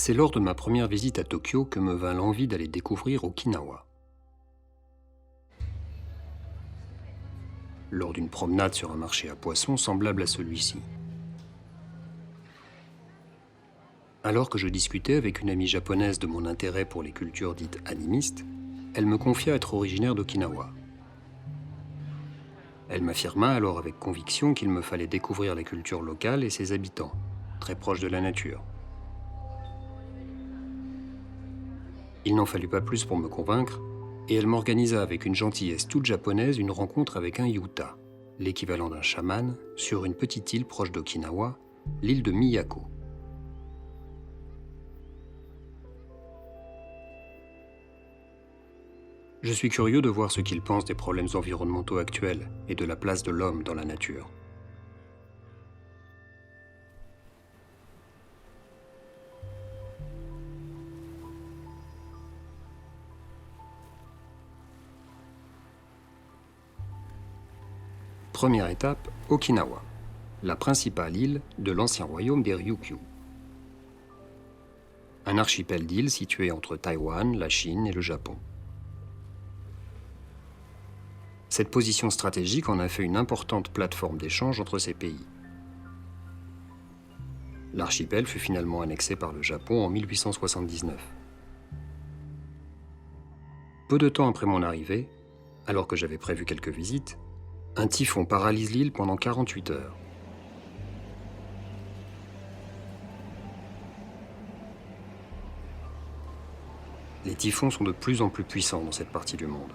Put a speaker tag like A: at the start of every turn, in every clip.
A: C'est lors de ma première visite à Tokyo que me vint l'envie d'aller découvrir Okinawa. Lors d'une promenade sur un marché à poissons semblable à celui-ci. Alors que je discutais avec une amie japonaise de mon intérêt pour les cultures dites animistes, elle me confia être originaire d'Okinawa. Elle m'affirma alors avec conviction qu'il me fallait découvrir la culture locale et ses habitants, très proches de la nature. Il n'en fallut pas plus pour me convaincre, et elle m'organisa avec une gentillesse toute japonaise une rencontre avec un yuta, l'équivalent d'un chaman, sur une petite île proche d'Okinawa, l'île de Miyako. Je suis curieux de voir ce qu'il pense des problèmes environnementaux actuels et de la place de l'homme dans la nature. Première étape, Okinawa, la principale île de l'ancien royaume des Ryukyu. Un archipel d'îles situé entre Taïwan, la Chine et le Japon. Cette position stratégique en a fait une importante plateforme d'échange entre ces pays. L'archipel fut finalement annexé par le Japon en 1879. Peu de temps après mon arrivée, alors que j'avais prévu quelques visites, un typhon paralyse l'île pendant 48 heures. Les typhons sont de plus en plus puissants dans cette partie du monde.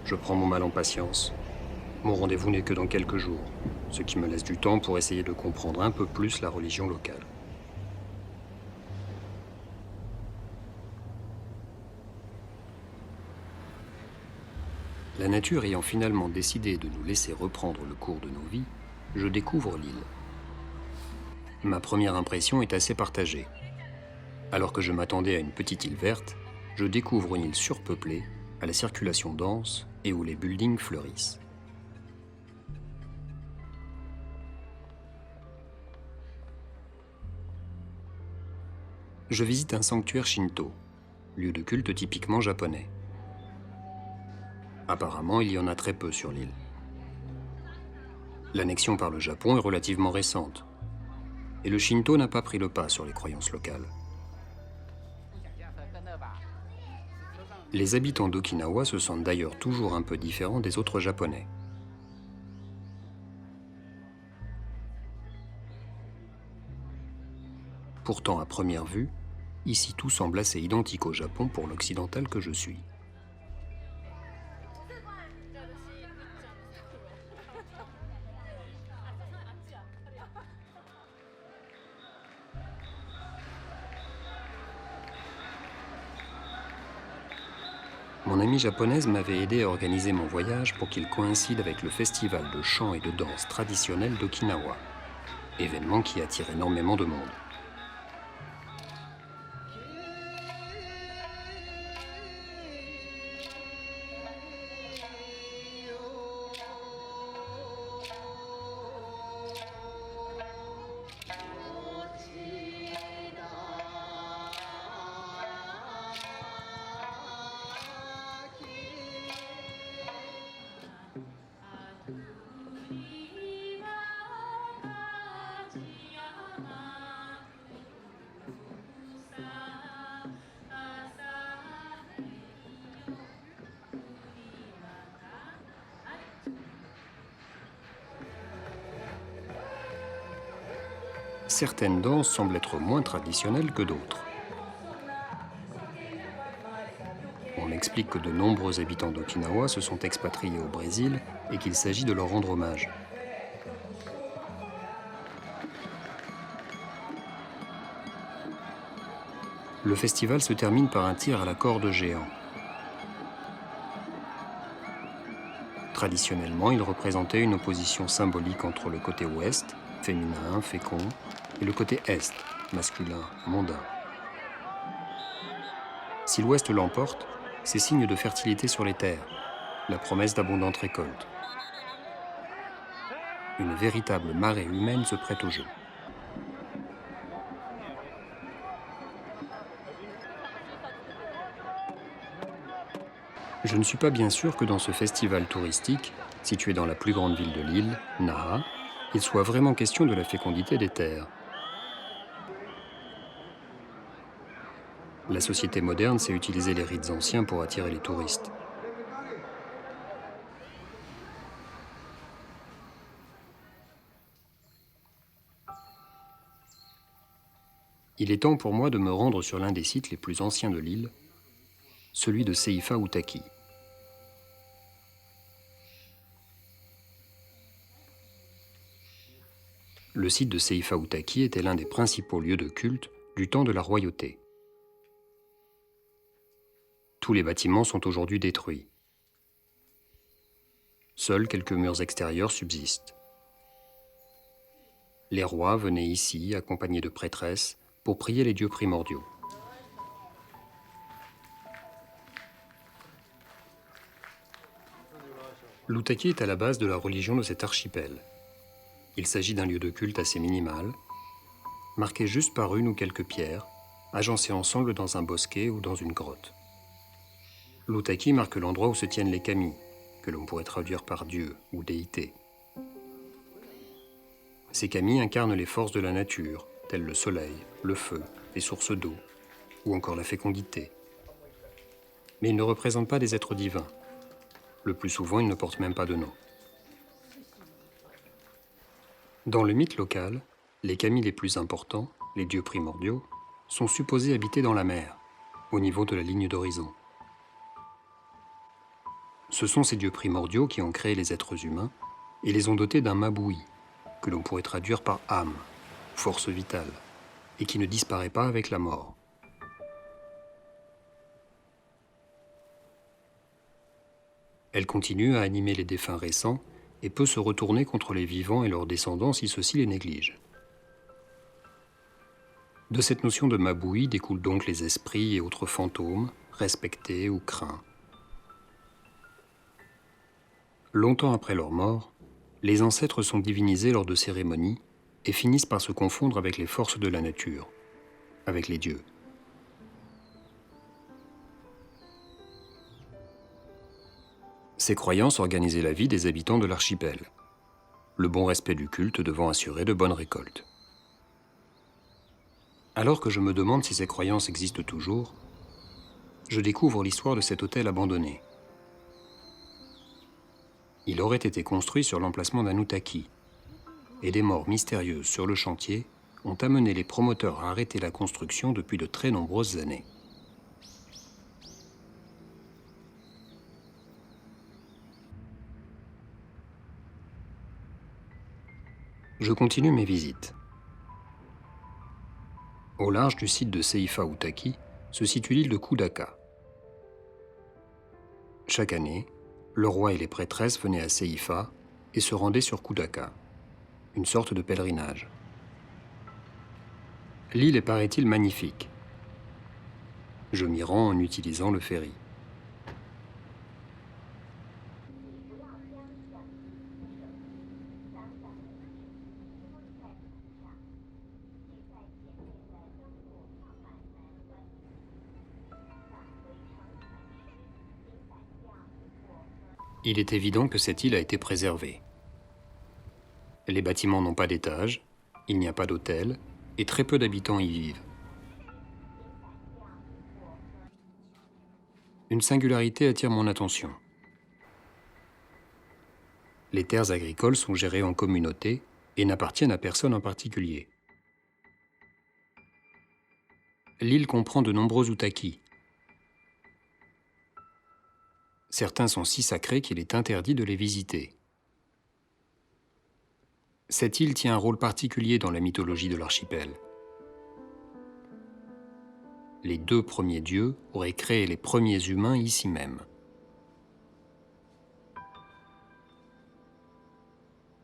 A: Je prends mon mal en patience. Mon rendez-vous n'est que dans quelques jours, ce qui me laisse du temps pour essayer de comprendre un peu plus la religion locale. La nature ayant finalement décidé de nous laisser reprendre le cours de nos vies, je découvre l'île. Ma première impression est assez partagée. Alors que je m'attendais à une petite île verte, je découvre une île surpeuplée, à la circulation dense et où les buildings fleurissent. Je visite un sanctuaire Shinto, lieu de culte typiquement japonais. Apparemment, il y en a très peu sur l'île. L'annexion par le Japon est relativement récente, et le Shinto n'a pas pris le pas sur les croyances locales. Les habitants d'Okinawa se sentent d'ailleurs toujours un peu différents des autres Japonais. Pourtant, à première vue, ici tout semble assez identique au Japon pour l'occidental que je suis. Mon amie japonaise m'avait aidé à organiser mon voyage pour qu'il coïncide avec le festival de chant et de danse traditionnel d'Okinawa, événement qui attire énormément de monde. Certaines danses semblent être moins traditionnelles que d'autres. On m'explique que de nombreux habitants d'Okinawa se sont expatriés au Brésil et qu'il s'agit de leur rendre hommage. Le festival se termine par un tir à la corde géant. Traditionnellement, il représentait une opposition symbolique entre le côté ouest, féminin, fécond, et le côté est, masculin, mondain. Si l'ouest l'emporte, c'est signe de fertilité sur les terres, la promesse d'abondantes récoltes. Une véritable marée humaine se prête au jeu. Je ne suis pas bien sûr que dans ce festival touristique, situé dans la plus grande ville de l'île, Naha, il soit vraiment question de la fécondité des terres. La société moderne sait utiliser les rites anciens pour attirer les touristes. Il est temps pour moi de me rendre sur l'un des sites les plus anciens de l'île, celui de Seifa Outaki. Le site de Seifa Outaki était l'un des principaux lieux de culte du temps de la royauté. Tous les bâtiments sont aujourd'hui détruits. Seuls quelques murs extérieurs subsistent. Les rois venaient ici, accompagnés de prêtresses, pour prier les dieux primordiaux. L'Outaki est à la base de la religion de cet archipel. Il s'agit d'un lieu de culte assez minimal, marqué juste par une ou quelques pierres, agencées ensemble dans un bosquet ou dans une grotte. L'Outaki marque l'endroit où se tiennent les kami, que l'on pourrait traduire par dieu ou déité. Ces kami incarnent les forces de la nature, telles le soleil, le feu, les sources d'eau, ou encore la fécondité. Mais ils ne représentent pas des êtres divins. Le plus souvent, ils ne portent même pas de nom. Dans le mythe local, les kami les plus importants, les dieux primordiaux, sont supposés habiter dans la mer, au niveau de la ligne d'horizon. Ce sont ces dieux primordiaux qui ont créé les êtres humains et les ont dotés d'un maboui, que l'on pourrait traduire par âme, force vitale, et qui ne disparaît pas avec la mort. Elle continue à animer les défunts récents et peut se retourner contre les vivants et leurs descendants si ceux-ci les négligent. De cette notion de maboui découlent donc les esprits et autres fantômes, respectés ou craints. Longtemps après leur mort, les ancêtres sont divinisés lors de cérémonies et finissent par se confondre avec les forces de la nature, avec les dieux. Ces croyances organisaient la vie des habitants de l'archipel, le bon respect du culte devant assurer de bonnes récoltes. Alors que je me demande si ces croyances existent toujours, je découvre l'histoire de cet hôtel abandonné. Il aurait été construit sur l'emplacement d'un Outaki, et des morts mystérieuses sur le chantier ont amené les promoteurs à arrêter la construction depuis de très nombreuses années. Je continue mes visites. Au large du site de Seifa Outaki se situe l'île de Kudaka. Chaque année, le roi et les prêtresses venaient à Seifa et se rendaient sur Kudaka, une sorte de pèlerinage. L'île est, paraît-il, magnifique. Je m'y rends en utilisant le ferry. Il est évident que cette île a été préservée. Les bâtiments n'ont pas d'étage, il n'y a pas d'hôtel, et très peu d'habitants y vivent. Une singularité attire mon attention. Les terres agricoles sont gérées en communauté et n'appartiennent à personne en particulier. L'île comprend de nombreux Outaki. Certains sont si sacrés qu'il est interdit de les visiter. Cette île tient un rôle particulier dans la mythologie de l'archipel. Les deux premiers dieux auraient créé les premiers humains ici même.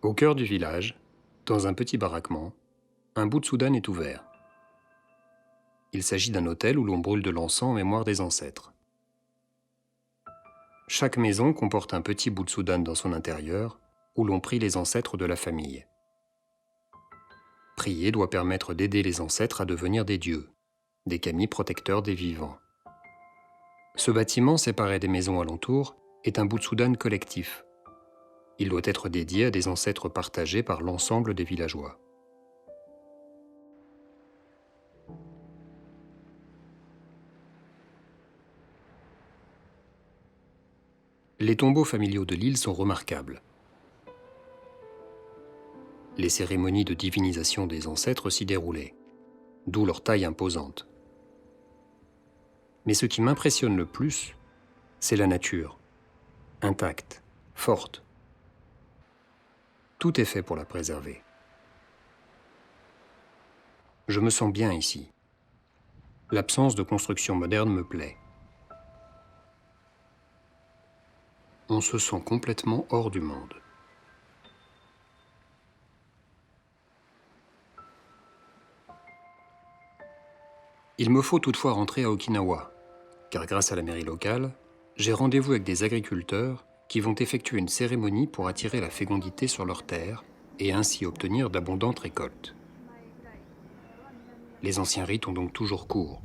A: Au cœur du village, dans un petit baraquement, un Butsudan est ouvert. Il s'agit d'un autel où l'on brûle de l'encens en mémoire des ancêtres. Chaque maison comporte un petit Butsudan dans son intérieur où l'on prie les ancêtres de la famille. Prier doit permettre d'aider les ancêtres à devenir des dieux, des kami protecteurs des vivants. Ce bâtiment, séparé des maisons alentours, est un Butsudan collectif. Il doit être dédié à des ancêtres partagés par l'ensemble des villageois. Les tombeaux familiaux de l'île sont remarquables. Les cérémonies de divinisation des ancêtres s'y déroulaient, d'où leur taille imposante. Mais ce qui m'impressionne le plus, c'est la nature, intacte, forte. Tout est fait pour la préserver. Je me sens bien ici. L'absence de construction moderne me plaît. On se sent complètement hors du monde. Il me faut toutefois rentrer à Okinawa, car grâce à la mairie locale, j'ai rendez-vous avec des agriculteurs qui vont effectuer une cérémonie pour attirer la fécondité sur leurs terres et ainsi obtenir d'abondantes récoltes. Les anciens rites ont donc toujours cours.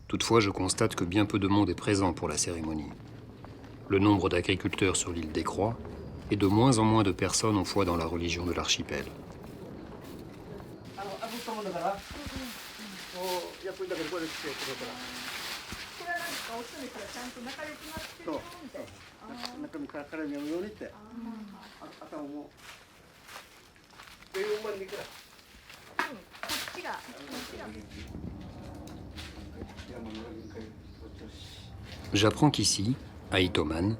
A: Toutefois, je constate que bien peu de monde est présent pour la cérémonie. Le nombre d'agriculteurs sur l'île décroît et de moins en moins de personnes ont foi dans la religion de l'archipel. J'apprends qu'ici, à Itoman,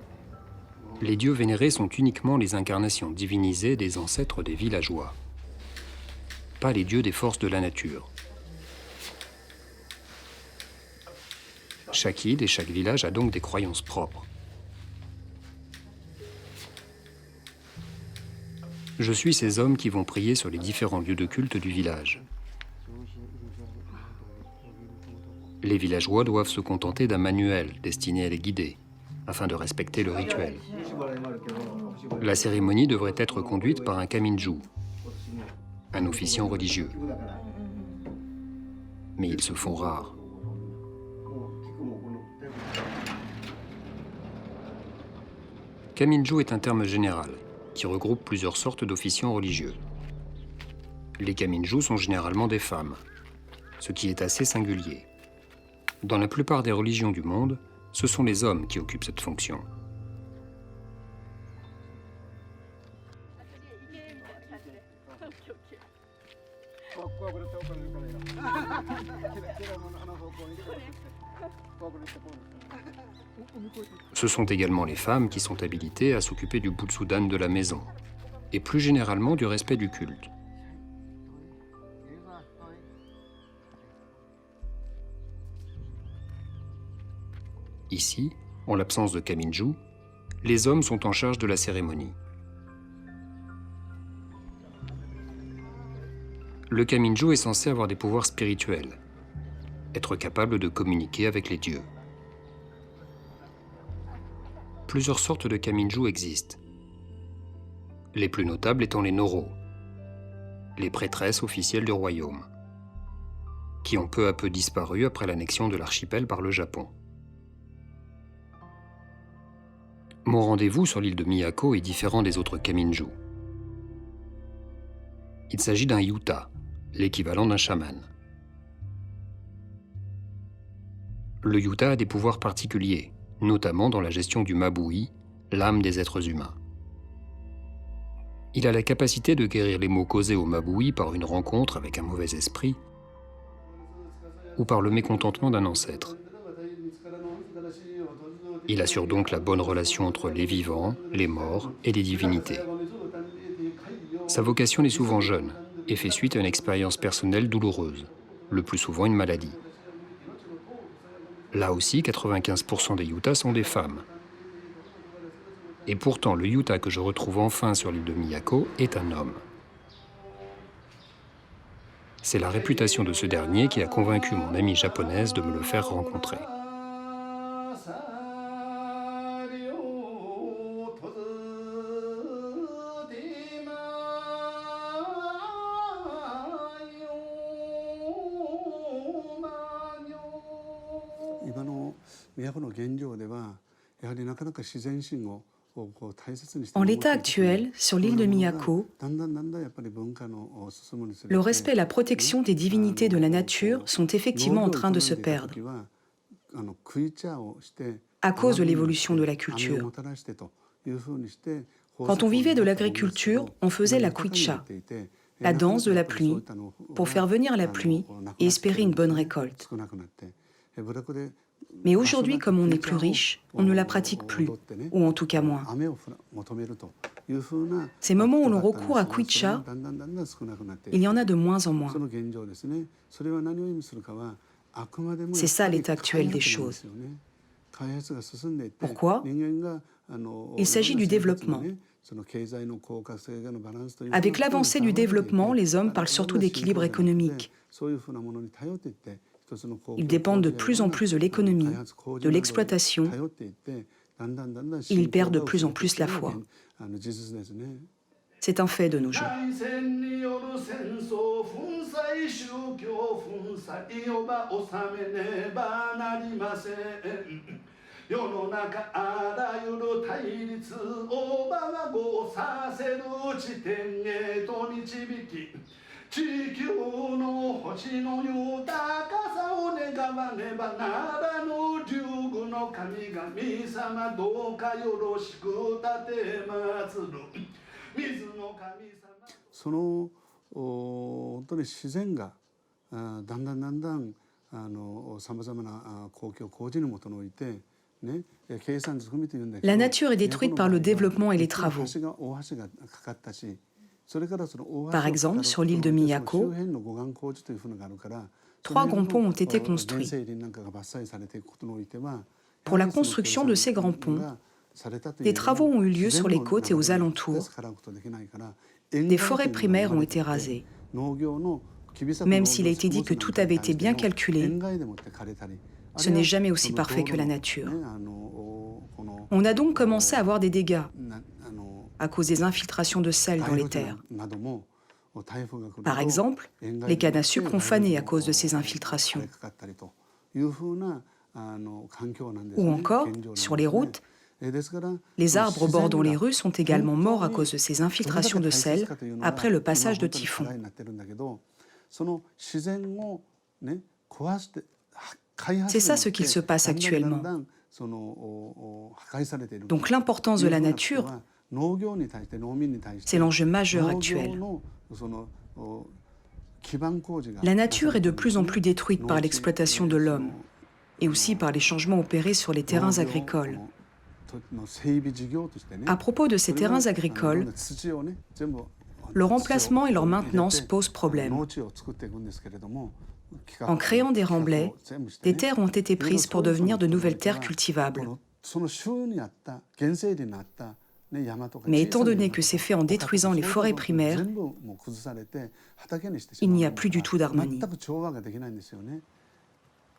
A: les dieux vénérés sont uniquement les incarnations divinisées des ancêtres des villageois, pas les dieux des forces de la nature. Chaque île et chaque village a donc des croyances propres. Je suis ces hommes qui vont prier sur les différents lieux de culte du village. Les villageois doivent se contenter d'un manuel destiné à les guider, afin de respecter le rituel. La cérémonie devrait être conduite par un kaminju, un officiant religieux. Mais ils se font rares. Kaminju est un terme général qui regroupe plusieurs sortes d'officiants religieux. Les kaminju sont généralement des femmes, ce qui est assez singulier. Dans la plupart des religions du monde, ce sont les hommes qui occupent cette fonction. Ce sont également les femmes qui sont habilitées à s'occuper du Butsudan de la maison, et plus généralement du respect du culte. Ici, en l'absence de kaminju, les hommes sont en charge de la cérémonie. Le kaminju est censé avoir des pouvoirs spirituels, être capable de communiquer avec les dieux. Plusieurs sortes de kaminju existent, les plus notables étant les noro, les prêtresses officielles du royaume, qui ont peu à peu disparu après l'annexion de l'archipel par le Japon. Mon rendez-vous sur l'île de Miyako est différent des autres kaminju. Il s'agit d'un yuta, l'équivalent d'un chaman. Le yuta a des pouvoirs particuliers, notamment dans la gestion du mabui, l'âme des êtres humains. Il a la capacité de guérir les maux causés au mabui par une rencontre avec un mauvais esprit ou par le mécontentement d'un ancêtre. Il assure donc la bonne relation entre les vivants, les morts et les divinités. Sa vocation est souvent jeune et fait suite à une expérience personnelle douloureuse, le plus souvent une maladie. Là aussi, 95% des yutas sont des femmes. Et pourtant, le yuta que je retrouve enfin sur l'île de Miyako est un homme. C'est la réputation de ce dernier qui a convaincu mon amie japonaise de me le faire rencontrer.
B: En l'état actuel, sur l'île de Miyako, le respect et la protection des divinités de la nature sont effectivement en train de se perdre à cause de l'évolution de la culture. Quand on vivait de l'agriculture, on faisait la kuicha, la danse de la pluie, pour faire venir la pluie et espérer une bonne récolte. Mais aujourd'hui, comme on est plus riche, on ne la pratique plus, ou en tout cas moins. Ces moments où l'on recourt à kuicha, il y en a de moins en moins. C'est ça l'état actuel des choses. Pourquoi ? Il s'agit du développement. Avec l'avancée du développement, les hommes parlent surtout d'équilibre économique. Ils dépendent de plus en plus de l'économie, de l'exploitation, et ils perdent de plus en plus la foi. C'est un fait de nos jours. La nature est détruite par le développement et les travaux. Par exemple, sur l'île de Miyako, 3 grands ponts ont été construits. Pour la construction de ces grands ponts, des travaux ont eu lieu sur les côtes et aux alentours. Des forêts primaires ont été rasées. Même s'il a été dit que tout avait été bien calculé, ce n'est jamais aussi parfait que la nature. On a donc commencé à avoir des dégâts à cause des infiltrations de sel dans les terres. Par exemple, les cannes à sucre ont fané à cause de ces infiltrations. Ou encore, sur les routes, les arbres bordant les rues sont également morts à cause de ces infiltrations de sel après le passage de typhons. C'est ça ce qu'il se passe actuellement. Donc l'importance de la nature, c'est l'enjeu majeur actuel. La nature est de plus en plus détruite par l'exploitation de l'homme et aussi par les changements opérés sur les terrains agricoles. À propos de ces terrains agricoles, leur emplacement et leur maintenance posent problème. En créant des remblais, des terres ont été prises pour devenir de nouvelles terres cultivables. Mais étant donné que c'est fait en détruisant les forêts primaires, il n'y a plus du tout d'harmonie.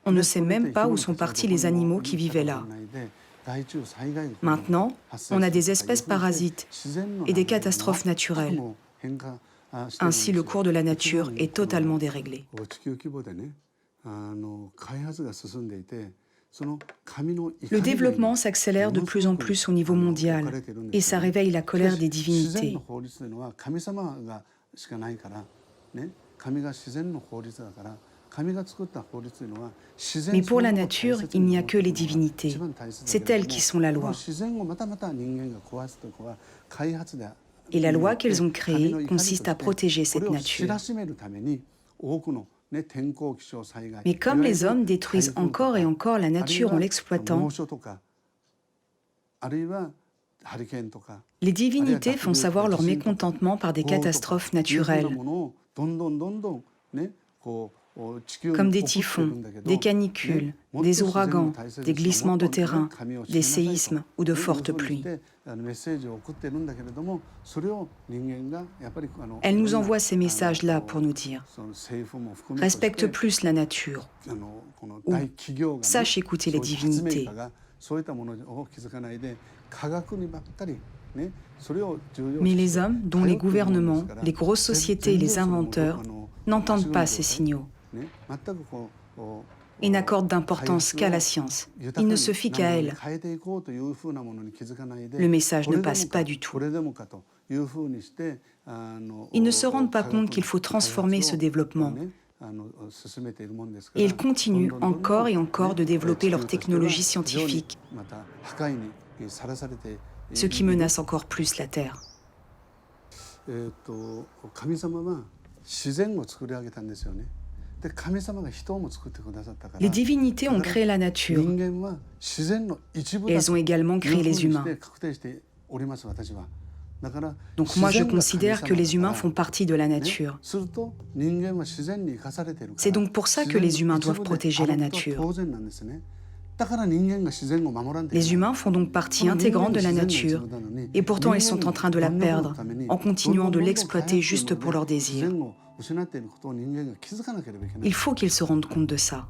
B: On ne sait même pas où sont partis les animaux qui vivaient là. Maintenant, on a des espèces parasites et des catastrophes naturelles. Ainsi, le cours de la nature est totalement déréglé. Le développement s'accélère de plus en plus au niveau mondial et ça réveille la colère des divinités. Mais pour la nature, il n'y a que les divinités. C'est elles qui sont la loi. Et la loi qu'elles ont créée consiste à protéger cette nature. Mais comme les hommes détruisent encore et encore la nature en l'exploitant, les divinités font savoir leur mécontentement par des catastrophes naturelles, comme des typhons, des canicules, des ouragans, des glissements de terrain, des séismes ou de fortes pluies. Elle nous envoie ces messages-là pour nous dire « Respecte plus la nature » ou « Sache écouter les divinités ». Mais les hommes, dont les gouvernements, les grosses sociétés et les inventeurs, n'entendent pas ces signaux. et n'accorde d'importance qu'à la science. Il ne se fie qu'à elle. Le message ne passe pas du tout. Ils ne se rendent pas compte qu'il faut transformer ce développement. Et ils continuent encore et encore de développer leur technologie scientifique, ce qui menace encore plus la Terre. Les divinités ont créé la nature et elles ont également créé les humains. Donc moi je considère que les humains font partie de la nature. C'est donc pour ça que les humains doivent protéger la nature. Les humains font donc partie intégrante de la nature et pourtant ils sont en train de la perdre en continuant de l'exploiter juste pour leurs désirs. Il faut qu'ils se rendent compte de ça.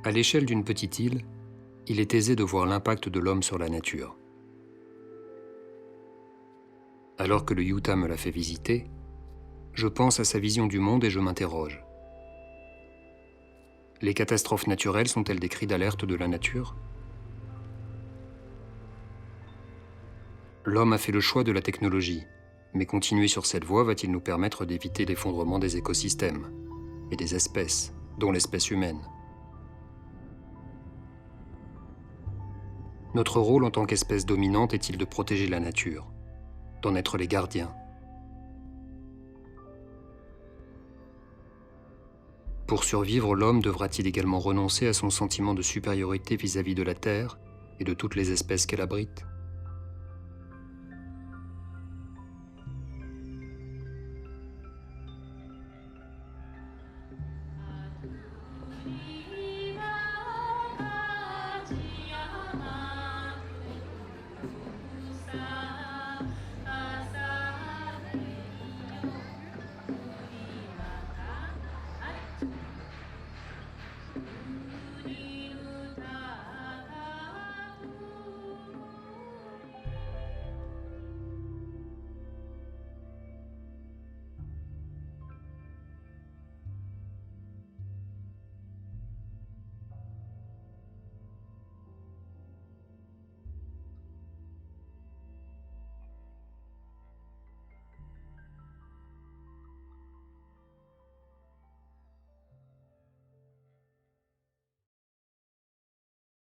A: À l'échelle d'une petite île, il est aisé de voir l'impact de l'homme sur la nature. Alors que le Utah me l'a fait visiter, je pense à sa vision du monde et je m'interroge. Les catastrophes naturelles sont-elles des cris d'alerte de la nature? L'homme a fait le choix de la technologie, mais continuer sur cette voie va-t-il nous permettre d'éviter l'effondrement des écosystèmes et des espèces, dont l'espèce humaine? Notre rôle en tant qu'espèce dominante est-il de protéger la nature, d'en être les gardiens? Pour survivre, l'homme devra-t-il également renoncer à son sentiment de supériorité vis-à-vis de la Terre et de toutes les espèces qu'elle abrite?